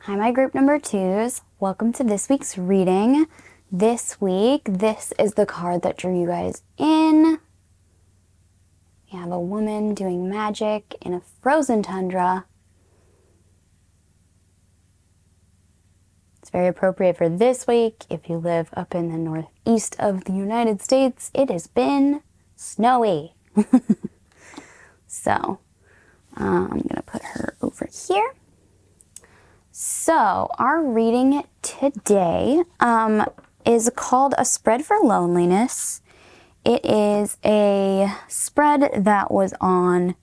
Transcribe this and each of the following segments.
Hi, my group number twos. Welcome to this week's reading. This week, this is the card that drew you guys in. We have a woman doing magic in a frozen tundra. It's very appropriate for this week. If you live up in the northeast of the United States, it has been snowy. So, I'm going to put her over here. So, our reading today is called A Spread for Loneliness. It is a spread that was on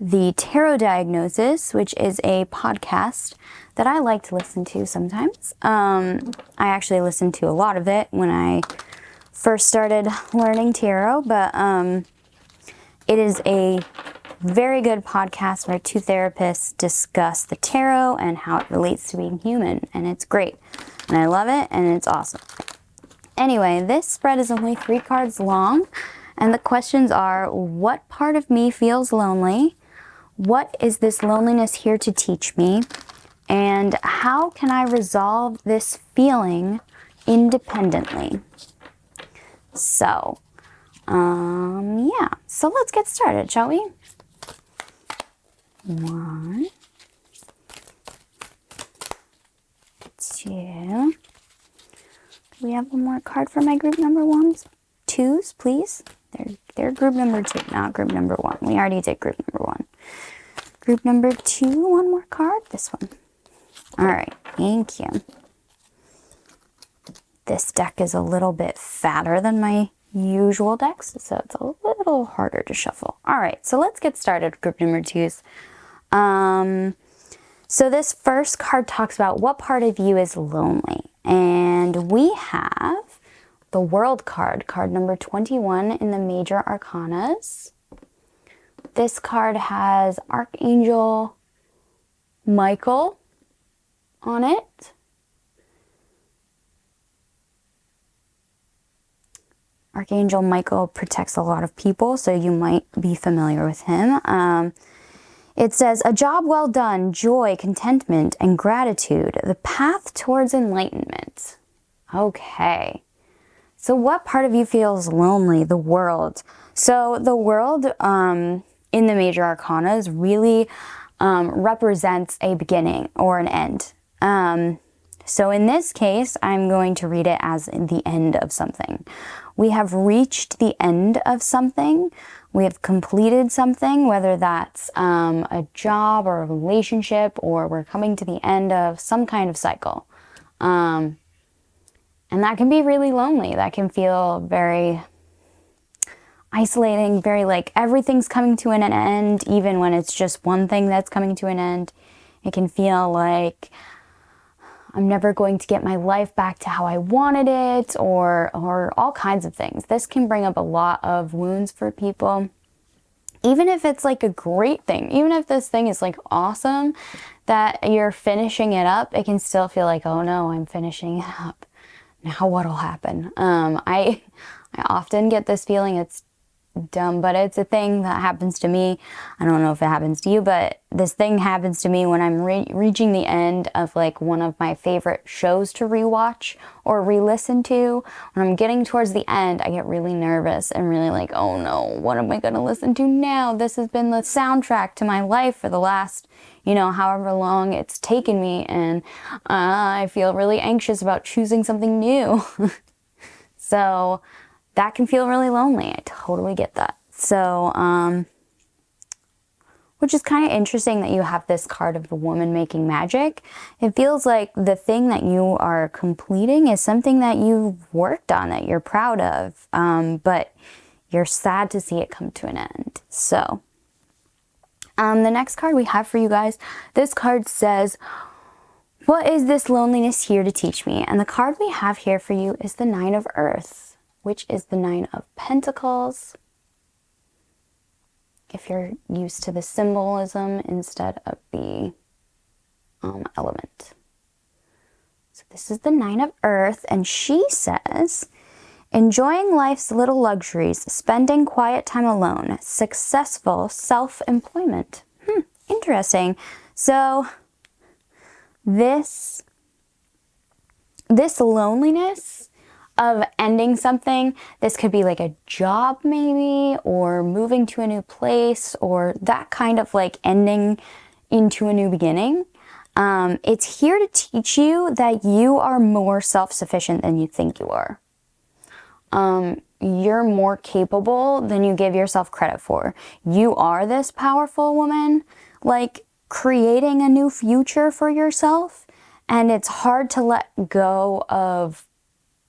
the Tarot Diagnosis, which is a podcast that I like to listen to sometimes. I actually listened to a lot of it when I first started learning tarot, but it is a very good podcast where two therapists discuss the tarot and how it relates to being human, and it's great. And I love it, and it's awesome. Anyway, this spread is only 3 cards long, and the questions are, what part of me feels lonely? What is this loneliness here to teach me? And how can I resolve this feeling independently? So, yeah. So let's get started, shall we? 1, 2. Do we have one more card for my group number ones? 2s, please. They're group number 2, not group number 1. We already did group number 1. Group number 2, one more card. This one. All right, thank you. This deck is a little bit fatter than my usual decks, so it's a little harder to shuffle. All right, so let's get started with group number 2s. So this first card talks about what part of you is lonely. And we have the World card, card number 21 in the Major Arcanas. This card has Archangel Michael on it. Archangel Michael protects a lot of people, so you might be familiar with him. It says, a job well done, joy, contentment, and gratitude, the path towards enlightenment. Okay. So what part of you feels lonely? The World. So the World in the Major Arcanas really represents a beginning or an end. So in this case, I'm going to read it as the end of something. We have reached the end of something. We have completed something, whether that's a job or a relationship, or we're coming to the end of some kind of cycle. And that can be really lonely. That can feel very isolating, very like everything's coming to an end, even when it's just one thing that's coming to an end. It can feel like I'm never going to get my life back to how I wanted it, or all kinds of things. This can bring up a lot of wounds for people. Even if it's like a great thing, even if this thing is like awesome that you're finishing it up, it can still feel like, oh no, I'm finishing it up. Now what'll happen? I often get this feeling. It's dumb, but it's a thing that happens to me. I don't know if it happens to you, but this thing happens to me when I'm reaching the end of like one of my favorite shows to rewatch or re-listen to. When I'm getting towards the end, I get really nervous and really like, oh no, what am I going to listen to now? This has been the soundtrack to my life for the last, however long it's taken me, and I feel really anxious about choosing something new. So that can feel really lonely. I totally get that. So, which is kind of interesting that you have this card of the woman making magic. It feels like the thing that you are completing is something that you've worked on, that you're proud of, but you're sad to see it come to an end. So, the next card we have for you guys, this card says, what is this loneliness here to teach me? And the card we have here for you is the 9 of Earth, which is the 9 of Pentacles, if you're used to the symbolism instead of the element. So this is the 9 of Earth, and she says, enjoying life's little luxuries, spending quiet time alone, successful self-employment. Interesting. So this loneliness of ending something, this could be like a job maybe, or moving to a new place, or that kind of like ending into a new beginning. It's here to teach you that you are more self-sufficient than you think you are. You're more capable than you give yourself credit for. You are this powerful woman, like creating a new future for yourself. And it's hard to let go of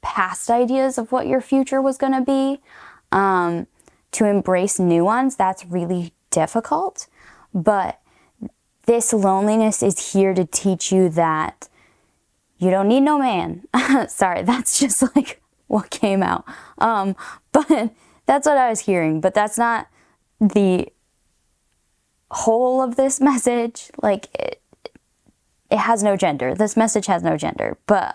past ideas of what your future was going to be, to embrace new ones. That's really difficult. But this loneliness is here to teach you that you don't need no man. Sorry, that's just like what came out. But that's what I was hearing. But that's not the whole of this message. Like, it has no gender. This message has no gender. But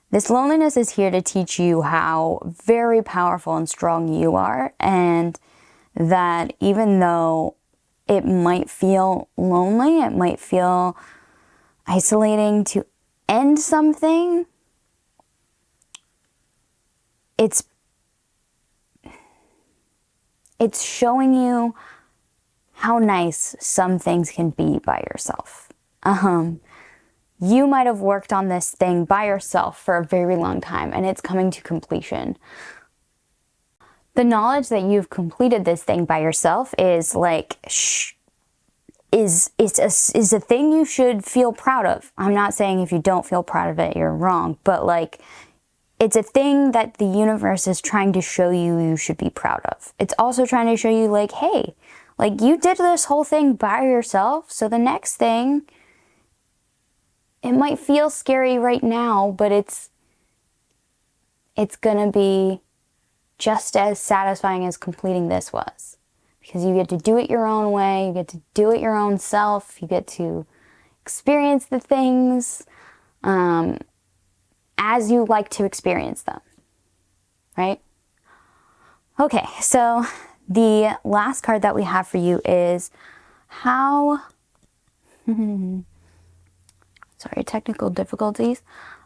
this loneliness is here to teach you how very powerful and strong you are, and that even though it might feel lonely, it might feel isolating to end something, it's showing you how nice some things can be by yourself. You might have worked on this thing by yourself for a very long time, and it's coming to completion. The knowledge that you've completed this thing by yourself is like, is a thing you should feel proud of. I'm not saying if you don't feel proud of it, you're wrong, but like, it's a thing that the universe is trying to show you should be proud of. It's also trying to show you like, hey, like you did this whole thing by yourself, so the next thing, it might feel scary right now, but it's gonna be just as satisfying as completing this was. Because you get to do it your own way, you get to do it your own self, you get to experience the things as you like to experience them, right? Okay, so the last card that we have for you is how... Sorry, technical difficulties.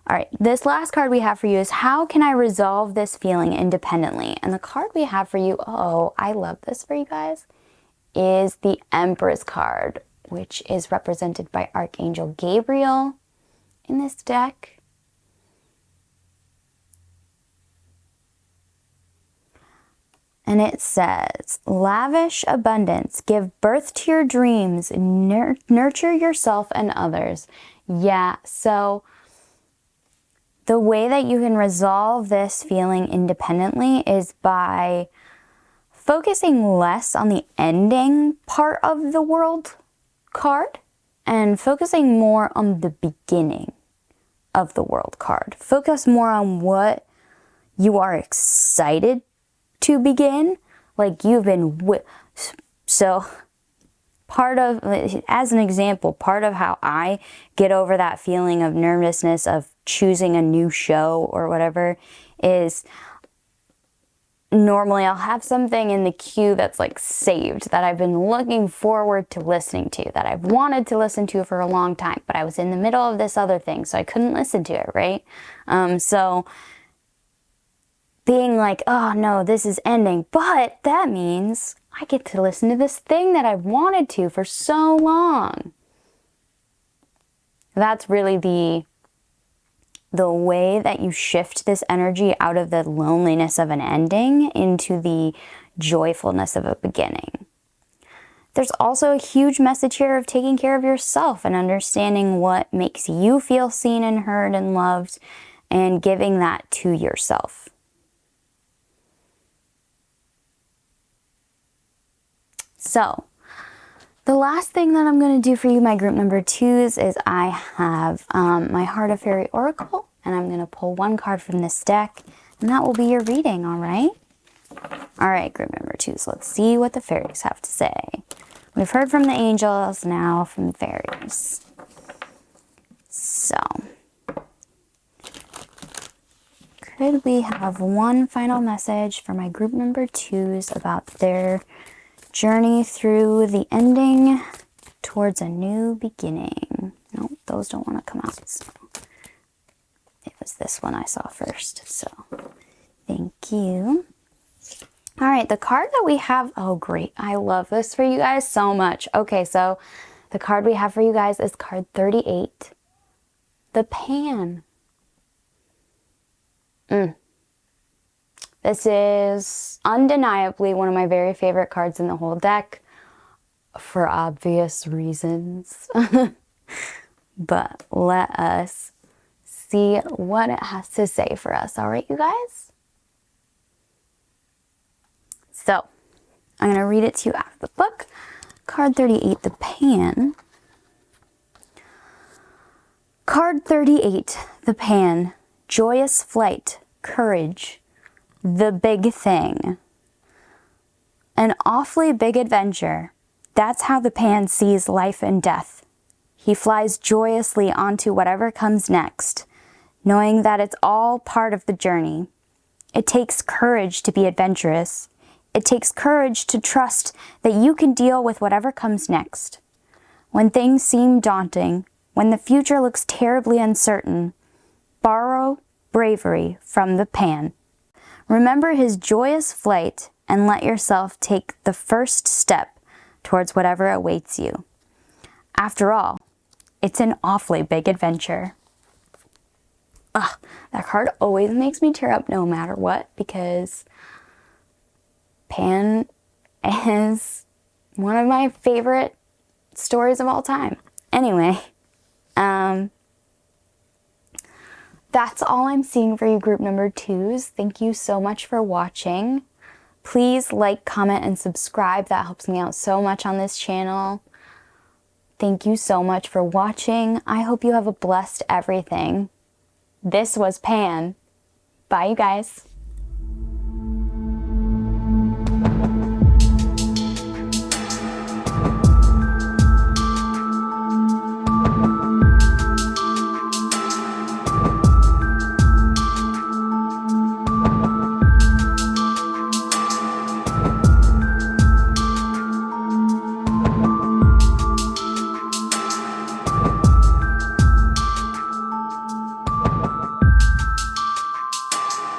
All right, this last card we have for you is how can I resolve this feeling independently? And the card we have for you, oh, I love this for you guys, is the Empress card, which is represented by Archangel Gabriel in this deck. And it says, lavish abundance, give birth to your dreams, nurture yourself and others. Yeah, so the way that you can resolve this feeling independently is by focusing less on the ending part of the world card and focusing more on the beginning of the world card. Focus more on what you are excited to begin. Like you've been so part of, as an example, part of how I get over that feeling of nervousness of choosing a new show or whatever is normally I'll have something in the queue that's like saved that I've been looking forward to listening to, that I've wanted to listen to for a long time, but I was in the middle of this other thing, so I couldn't listen to it, right? So being like, oh no, this is ending, but that means I get to listen to this thing that I've wanted to for so long. That's really the way that you shift this energy out of the loneliness of an ending into the joyfulness of a beginning. There's also a huge message here of taking care of yourself and understanding what makes you feel seen and heard and loved, and giving that to yourself. So, the last thing that I'm going to do for you, my group number 2s, is I have my Heart of Fairy Oracle, and I'm going to pull one card from this deck, and that will be your reading, all right? All right, group number 2s, let's see what the fairies have to say. We've heard from the angels, now from the fairies. So, could we have one final message for my group number 2s about their journey through the ending towards a new beginning? Nope, those don't want to come out. So it was this one I saw first. So thank you. All right, the card that we have, oh great, I love this for you guys so much. Okay, so the card we have for you guys is card 38, the Pan. This is undeniably one of my very favorite cards in the whole deck for obvious reasons. But let us see what it has to say for us. All right, you guys? So, I'm going to read it to you out of the book. Card 38, the Pan. Card 38, the Pan. Joyous flight, courage, the big thing. An awfully big adventure. That's how the Pan sees life and death. He flies joyously onto whatever comes next, knowing that it's all part of the journey. It takes courage to be adventurous. It takes courage to trust that you can deal with whatever comes next. When things seem daunting, when the future looks terribly uncertain, borrow bravery from the Pan. Remember his joyous flight and let yourself take the first step towards whatever awaits you. After all, it's an awfully big adventure. Ugh, that card always makes me tear up no matter what, because Pan is one of my favorite stories of all time. Anyway, that's all I'm seeing for you group number 2s. Thank you so much for watching. Please like, comment, and subscribe. That helps me out so much on this channel. Thank you so much for watching. I hope you have a blessed everything. This was Pan. Bye, you guys.